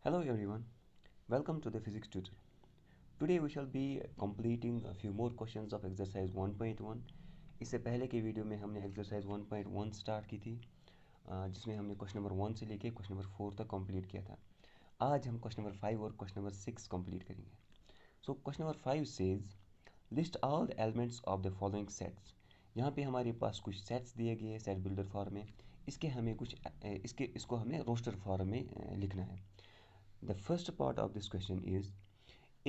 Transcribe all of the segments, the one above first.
Hello everyone, welcome to the physics tutor. Today we shall be completing a few more questions of exercise 1.1. इससे पहले के video में हमने exercise 1.1 start की थी जिसमें हमने क्वेश्चन नंबर 1 से लेके क्वेश्चन नंबर 4 तक कंप्लीट किया था. आज हम क्वेश्चन नंबर 5 और क्वेश्चन नंबर 6 कंप्लीट करेंगे. So question number 5 says list all the elements of the following sets. यहाँ पे हमारे पास कुछ सेट्स दिए गए हैं सेट बिल्डर फॉर्म में. इसको हमें रोस्टर फॉर्म में लिखना है. The first part of this question is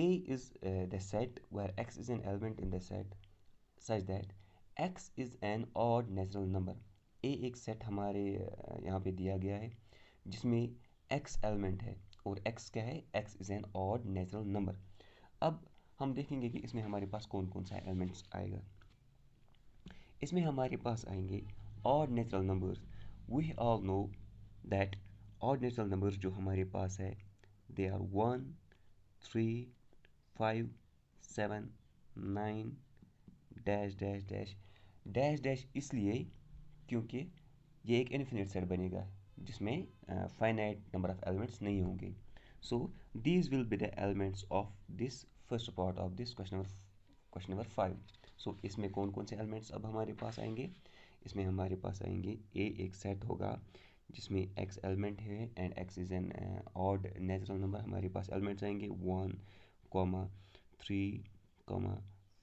A is the set where x is an element in the set such that x is an odd natural number. A एक set हमारे यहाँ पे दिया गया है जिसमें x एलिमेंट है और x क्या है, x is an odd natural number. अब हम देखेंगे कि इसमें हमारे पास कौन कौन सा एलिमेंट्स आएगा. इसमें हमारे पास आएंगे odd natural numbers. We all know that odd natural numbers जो हमारे पास है they are 1, 3, 5, 7, 9, dash dash dash dash dash इसलिए क्योंकि ये एक इन्फिनिट सेट बनेगा जिसमें फाइनाइट नंबर ऑफ एलिमेंट्स नहीं होंगे. So these will be the elements of this first part of this question number 5. सो इसमें कौन कौन से एलिमेंट्स अब हमारे पास आएंगे. इसमें हमारे पास आएंगे ए एक सेट होगा जिसमें x एलिमेंट है and x is N odd natural number. हमारे पास एलिमेंट्स आएंगे 1, 3,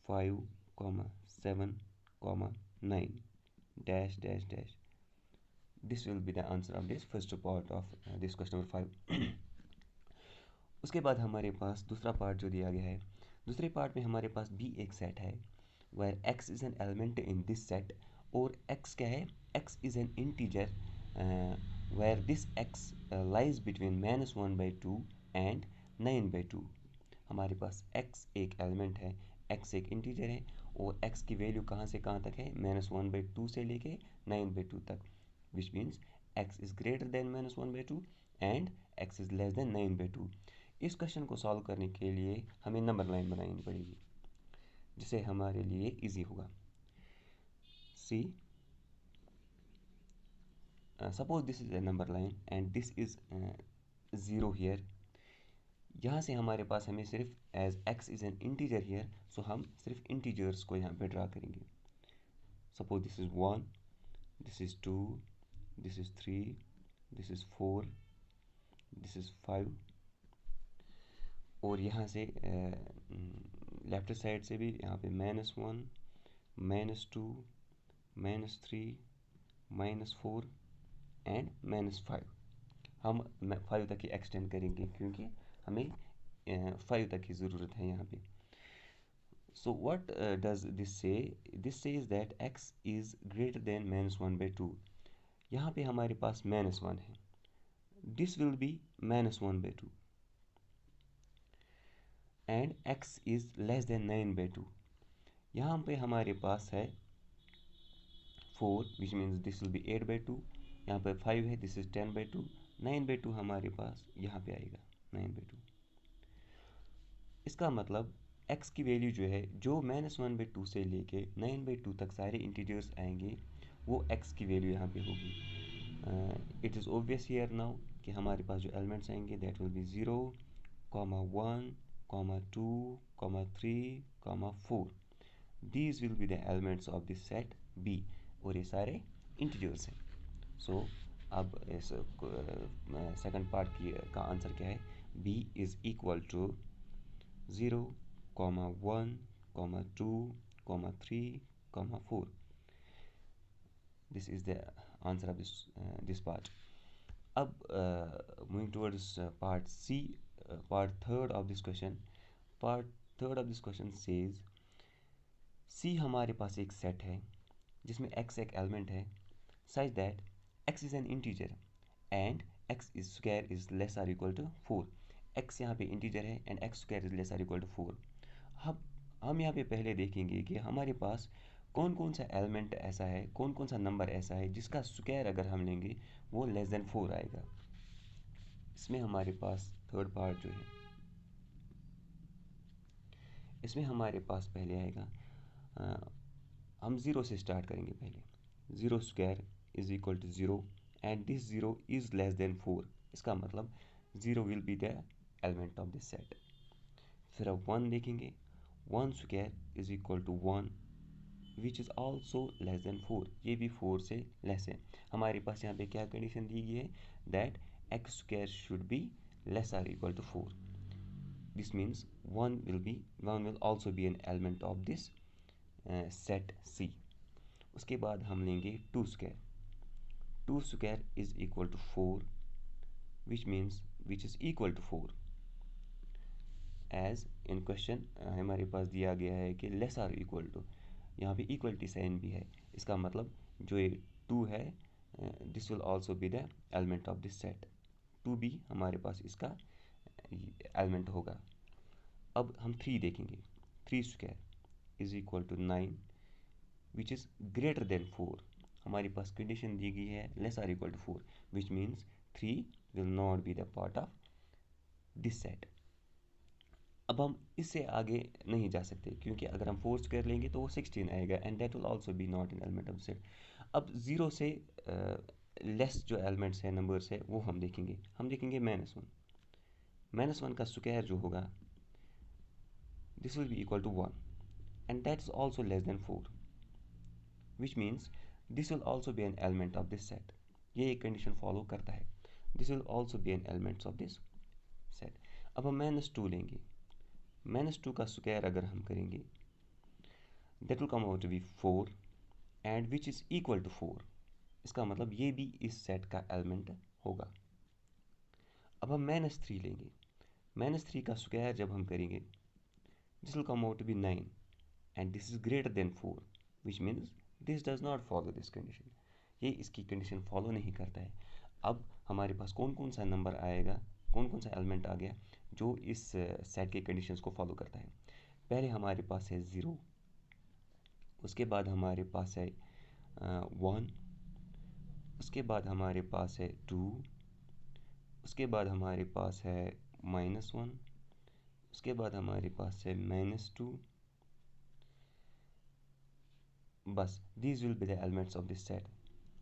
5, 7, 9 dash dash dash. This will be the answer of this first part of this question number 5. उसके बाद हमारे पास दूसरा पार्ट जो दिया गया है. दूसरे पार्ट में हमारे पास भी एक सेट है where x is an element in this set और x क्या है, x is an integer where this x lies between -1/2 and 9/2. हमारे पास x एक एलिमेंट है, x एक इंटीजर है और x की वैल्यू कहाँ से कहाँ तक है, -1/2 से लेके 9/2 तक, which means x is greater than -1/2 and x is less than 9/2. इस क्वेश्चन को सॉल्व करने के लिए हमें नंबर लाइन बनानी पड़ेगी जिससे हमारे लिए इजी होगा. सी suppose this is a number line and this is 0 here. यहाँ से हमारे पास हमें सिर्फ as x is an integer here so हम सिर्फ इंटीजर्स को यहाँ पे ड्रा करेंगे. Suppose this is 1, this is 2, this is 3, this is 4, this is 5 और यहाँ से लेफ्ट साइड से भी यहाँ पे -1, -2, -3, -4 एंड -5. हम 5 तक ही एक्सटेंड करेंगे क्योंकि हमें 5 तक की ज़रूरत है यहाँ पे. सो व्हाट डज दिस से, this says that x is greater then -1/2. यहाँ पे हमारे पास -1 है, this will B -1/2 and x is less then 9/2. यहाँ पे हमारे पास है 4 which means this will B 8/2. यहाँ पे 5 है, दिस इज़ 10/2. 9/2 हमारे पास यहाँ पे आएगा 9/2. इसका मतलब x की वैल्यू जो है, जो -1/2 से लेके 9/2 तक सारे इंटीजर्स आएंगे वो x की वैल्यू यहाँ पे होगी. It is obvious here now कि हमारे पास जो एलिमेंट्स आएंगे that will B 0, 1, 2, 3, 4. These will be the elements of this set B और ये सारे इंटीजर्स हैं. सो अब इस सेकंड पार्ट का आंसर क्या है, B is equal to 0, 1, 2, 3, 4. This is the answer of this part. अब moving towards part C, part third of this question. Part third of this question says C हमारे पास एक set है जिसमें x एक element है such that x is an integer and x is square is less or equal to 4. x यहाँ पे integer है and x square is less or equal to 4. हम यहाँ पे पहले देखेंगे कि हमारे पास कौन कौन सा एलिमेंट ऐसा है, कौन कौन सा नंबर ऐसा है जिसका स्क्वायर अगर हम लेंगे वो लेस देन 4 आएगा. इसमें हमारे पास थर्ड पार्ट जो है, इसमें हमारे पास पहले आएगा हम 0 से स्टार्ट करेंगे. पहले 0 square is equal to 0 and this 0 is less than 4. इसका मतलब 0 will be the element of this set. फिर अब 1 देखेंगे, 1 square is equal to 1 which is also less than 4, ये भी 4 से लेस है। हमारे पास यहाँ पे क्या कंडीशन दी गई है, that x square should be less or equal to 4। This means 1 will also be an element of this set C। उसके बाद हम लेंगे 2 square, 2 square is equal to 4 which is equal to 4 as in question हमारे पास दिया गया है कि लेस आर इक्वल टू, यहाँ पे इक्वलिटी साइन भी है, इसका मतलब जो ये 2 है this will also be the element of this set, 2 भी हमारे पास इसका एलिमेंट होगा। अब हम 3 देखेंगे, 3 square is equal to 9 which is greater than 4, हमारी पास कंडीशन दी गई है less or equal to 4 which means 3 will not be the part of this set. अब हम इससे आगे नहीं जा सकते क्योंकि अगर हम 4 स्क्वायर लेंगे तो वो 16 आएगा and that will also B not an element of the set. अब 0 से लेस जो एलिमेंट्स हैं, नंबर्स है, वो हम देखेंगे -1, -1 का स्क्वायर जो होगा this will be equal to 1 and that is also less than 4 which means this will also be an element of this set. ये एक कंडीशन फॉलो करता है, this will also be an elements of this set. अब हम -2 लेंगे, -2 का square अगर हम करेंगे that will come out to be 4 and which is equal to 4, इसका मतलब ये भी इस सेट का एलिमेंट होगा। अब हम -3 लेंगे, -3 का स्क्वायर जब हम करेंगे this will come out to be 9 and this is greater than 4 which means this does not follow this condition, ये इसकी कंडीशन फॉलो नहीं करता है। अब हमारे पास कौन कौन सा नंबर आएगा, कौन कौन सा एलिमेंट आ गया जो इस सेट के कंडीशंस को फॉलो करता है। पहले हमारे पास है 0, उसके बाद हमारे पास है 1, उसके बाद हमारे पास है 2, उसके बाद हमारे पास है -1, उसके बाद हमारे पास है -2, बस these will be the elements of this set.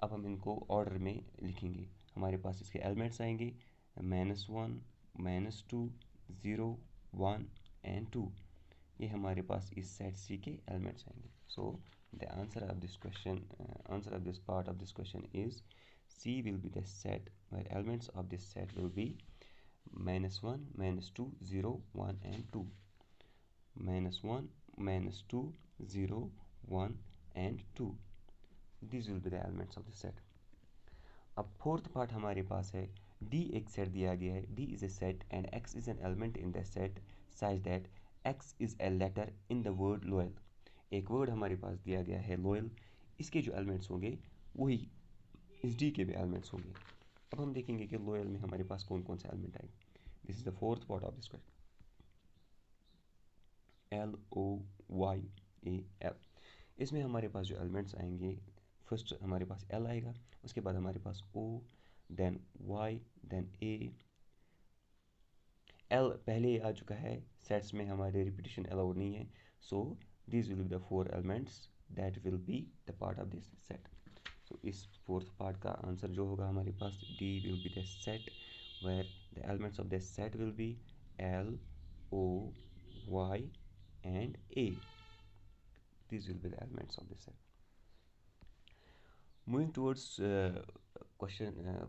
अब हम इनको ऑर्डर में लिखेंगे, हमारे पास इसके एलिमेंट्स आएंगे -1, -2, 0, 1 एंड 2, ये हमारे पास इस सेट C के एलिमेंट्स आएंगे। So the answer of this question, answer of this part of this question is C will be the set where elements of this set will be -1, -2, 0, 1 and 2, -1, -2, 0, 1 and 2, these will be the elements of the set। अब fourth part हमारे पास है D एक set दिया गया है, D is a set and X is an element in the set such that X is a letter in the word loyal। एक word हमारे पास दिया गया है loyal, इसके जो एलिमेंट्स होंगे वही इस D के भी एलिमेंट्स होंगे। अब हम देखेंगे कि loyal में हमारे पास कौन कौन सा एलिमेंट आएगा। This is the fourth part of this question, LOYAL। इसमें हमारे पास जो एलिमेंट्स आएंगे, फर्स्ट हमारे पास L आएगा, उसके बाद हमारे पास O, then Y, then A। L पहले ही आ चुका है, सेट्स में हमारे रिपीटिशन अलाउड नहीं है, so this will be the 4 elements that will be the part of this set. So इस फोर्थ पार्ट का आंसर जो होगा हमारे पास D will be the set where the elements of the set will be L, O, Y and A। These will be the elements of the set। Moving towards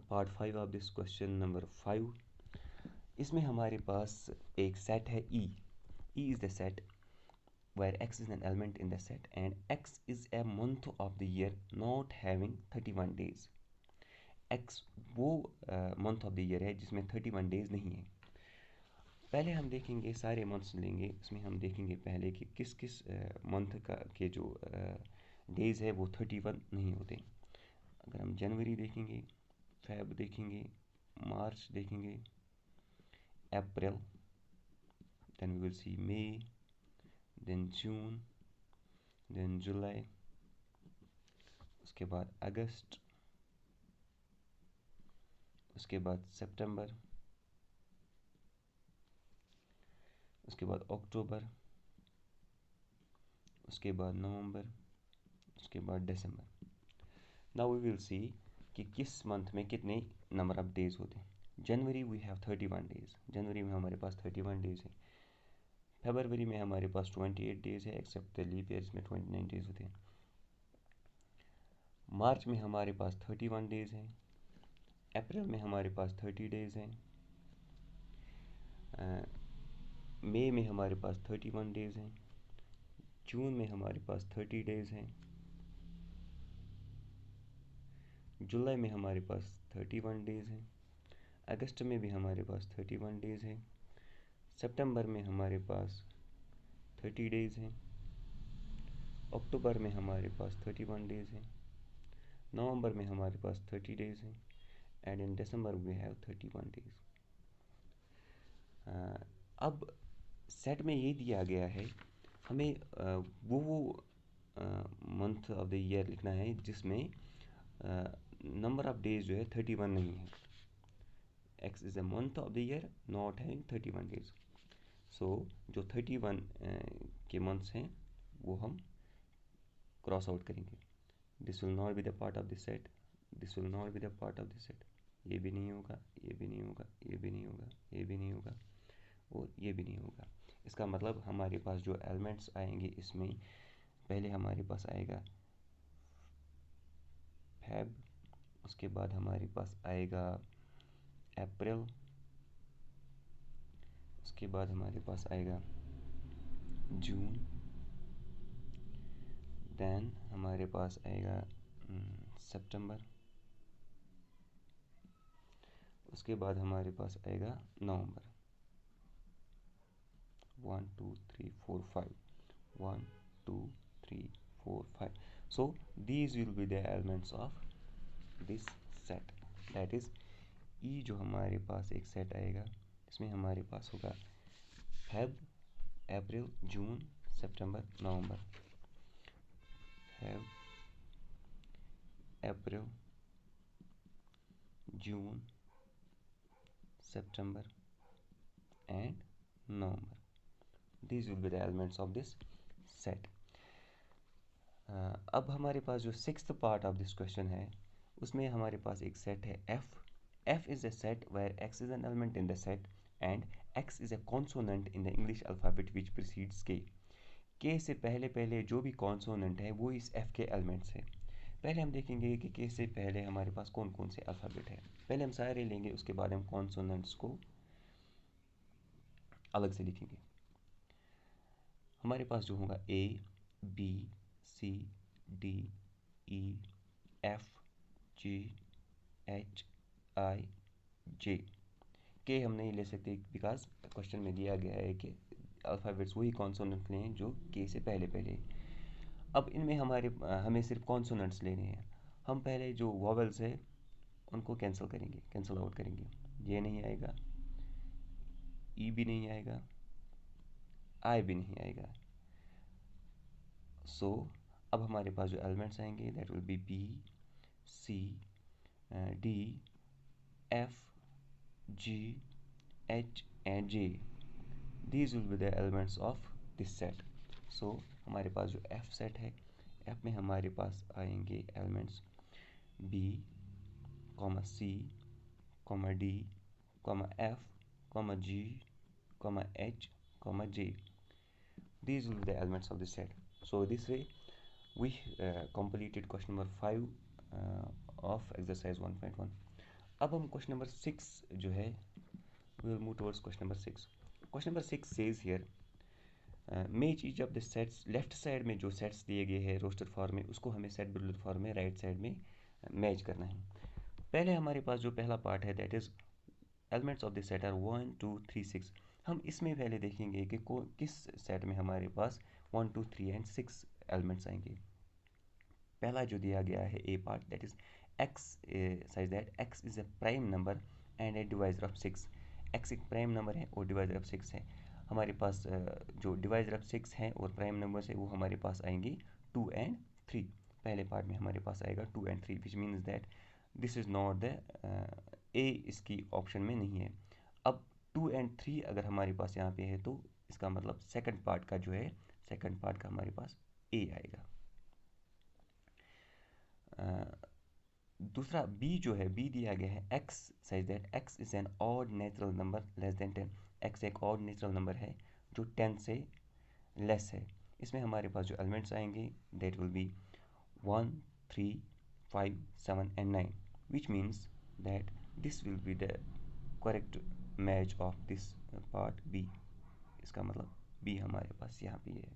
part 5 of this question number 5, इसमें हमारे पास एक set है E। E is the set where X is an element in the set and X is a month of the year not having 31 days। X वो month of the year है जिसमें 31 days नहीं है। पहले हम देखेंगे, सारे मंथ्स लेंगे, इसमें हम देखेंगे पहले कि किस किस मंथ का के जो डेज़ है वो 31 नहीं होते। अगर हम जनवरी देखेंगे, फेब देखेंगे, मार्च देखेंगे, April, then we will see मई, देन जून, देन जुलाई, उसके बाद अगस्त, उसके बाद सितंबर, उसके बाद अक्टूबर, उसके बाद नवंबर, उसके बाद दिसंबर। नाउ वी विल सी कि किस मंथ में कितने नंबर ऑफ डेज होते हैं। जनवरी वी हैव 31 डेज, जनवरी में हमारे पास 31 डेज है। फरवरी में हमारे पास 28 डेज है एक्सेप्ट द लीप ईयर, इसमें 29 डेज होते हैं। मार्च में हमारे पास 31 डेज हैं। अप्रैल में हमारे पास 30 डेज हैं। मई में हमारे पास 31 डेज हैं। जून में हमारे पास 30 डेज हैं। जुलाई में हमारे पास 31 डेज हैं। अगस्त में भी हमारे पास 31 डेज हैं। सितंबर में हमारे पास 30 डेज हैं। अक्टूबर में हमारे पास 31 डेज हैं। नवंबर में हमारे पास 30 डेज हैं। And in December we have 31 days. अब सेट में ये दिया गया है, हमें वो मंथ ऑफ द ईयर लिखना है जिसमें नंबर ऑफ डेज जो है 31 नहीं है। X is a month of the year not having 31 days. सो जो 31 के मंथ्स हैं वो हम क्रॉस आउट करेंगे। This will not be the part of the set, this will not be the part of the set. ये भी नहीं होगा, ये भी नहीं होगा, ये भी नहीं होगा, ये भी नहीं होगा और ये भी नहीं होगा। इसका मतलब हमारे पास जो एलिमेंट्स आएंगे इसमें पहले हमारे पास आएगा फेब, उसके बाद हमारे पास आएगा अप्रैल, उसके बाद हमारे पास आएगा जून, देन हमारे पास आएगा सितंबर, उसके बाद हमारे पास आएगा नवंबर। 1 2 3 4 5 1 2 3 4 5। So these will be the elements of this set, that is E जो हमारे पास एक सेट आएगा इसमें हमारे पास होगा Feb, April, June, September, November. Feb, April, June, September and November. These will be the elements of this set. अब हमारे पास जो sixth part of this question है उसमें हमारे पास एक सेट है F. F is a set where X is an element in the set and X is a consonant in the English alphabet which precedes K. K से पहले जो भी consonant है वो इस F के एलिमेंट्स है। पहले हम देखेंगे कि K से पहले हमारे पास कौन कौन से अल्फ़ाबेट है। पहले हम सारे लेंगे, उसके बाद हम कॉन्सोनेंट्स को अलग से लिखेंगे। हमारे पास जो होगा A, B, C, D, E, F, G, H, I, J। के हम नहीं ले सकते बिकॉज क्वेश्चन में दिया गया है कि अल्फ़ाबेट्स वही कॉन्सोनेंट लें जो के से पहले। अब इनमें हमें सिर्फ कॉन्सोनेंट्स लेने हैं। हम पहले जो वॉवेल्स है उनको कैंसिल आउट करेंगे। ये नहीं आएगा, ई भी नहीं आएगा, आई भी नहीं आएगा। सो अब हमारे पास जो एलिमेंट्स आएंगे that will be B, C, D, F, G, H and J. These will be the elements of this set. So हमारे पास जो एफ सेट है, एफ में हमारे पास आएंगे elements B, C, D, F, G, H, J. These will be the elements of the set. So this way we completed question number 5 of exercise 1.1. अब हम question number 6 जो है we will move towards question number 6. Question number 6 says here match each of the sets. Left side में जो sets दिए गए हैं roster form में उसको हमें सेट बिल्डर फॉर्म में राइट साइड में मैच करना है। पहले हमारे पास जो पहला पार्ट है that is elements of the set are 1 2 3 6। हम इसमें पहले देखेंगे कि किस सेट में हमारे पास 1 2 3 एंड 6 एलिमेंट्स आएंगे। पहला जो दिया गया है a part that is X size that X is a prime number and a divisor of 6। X एक प्राइम नंबर है और डिवाइजर ऑफ 6 है। हमारे पास जो डिवाइजर ऑफ 6 हैं और प्राइम नंबर है वो हमारे पास आएंगे 2 एंड 3। पहले पार्ट में हमारे पास आएगा 2 and 3 which means that this is not the ए, इसकी ऑप्शन में नहीं है। अब 2 एंड 3 अगर हमारे पास यहाँ पे है तो इसका मतलब सेकंड पार्ट का जो है सेकंड पार्ट का हमारे पास ए आएगा। दूसरा बी जो है, बी दिया गया है x says that x is an odd natural number less than 10। x एक odd natural number है जो 10 से लेस है। इसमें हमारे पास जो एलिमेंट्स आएंगे that will B 1, 3, 5, 7 and 9, which means that this will be the correct match of this part B। इसका मतलब B हमारे पास यहाँ पे है।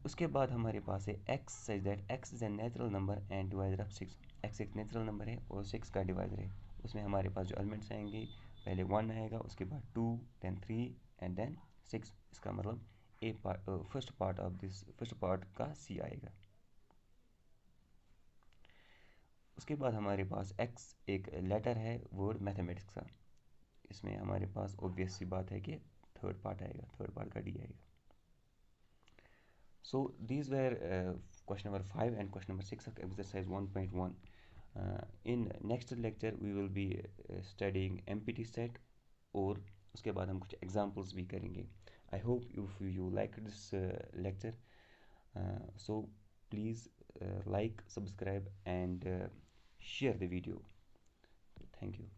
उसके बाद हमारे पास है x such that x is a natural number and divisor of 6। x एक नेचुरल नंबर है और 6 का डिवाइजर है। उसमें हमारे पास जो एलिमेंट्स आएंगे पहले 1 आएगा, उसके बाद 2, then 3 and then 6। इसका मतलब ए पार्ट, फर्स्ट पार्ट का सी आएगा। उसके बाद हमारे पास x एक लेटर है वर्ड मैथमेटिक्स का। इसमें हमारे पास ऑब्वियस सी बात है कि थर्ड पार्ट आएगा, थर्ड पार्ट का डी आएगा। So these were question number 5 and question number 6 of exercise 1.1. In next lecture we will be studying empty set और उसके बाद हम कुछ examples भी करेंगे। I hope if you like this lecture, so please like, subscribe and share the video. Thank you.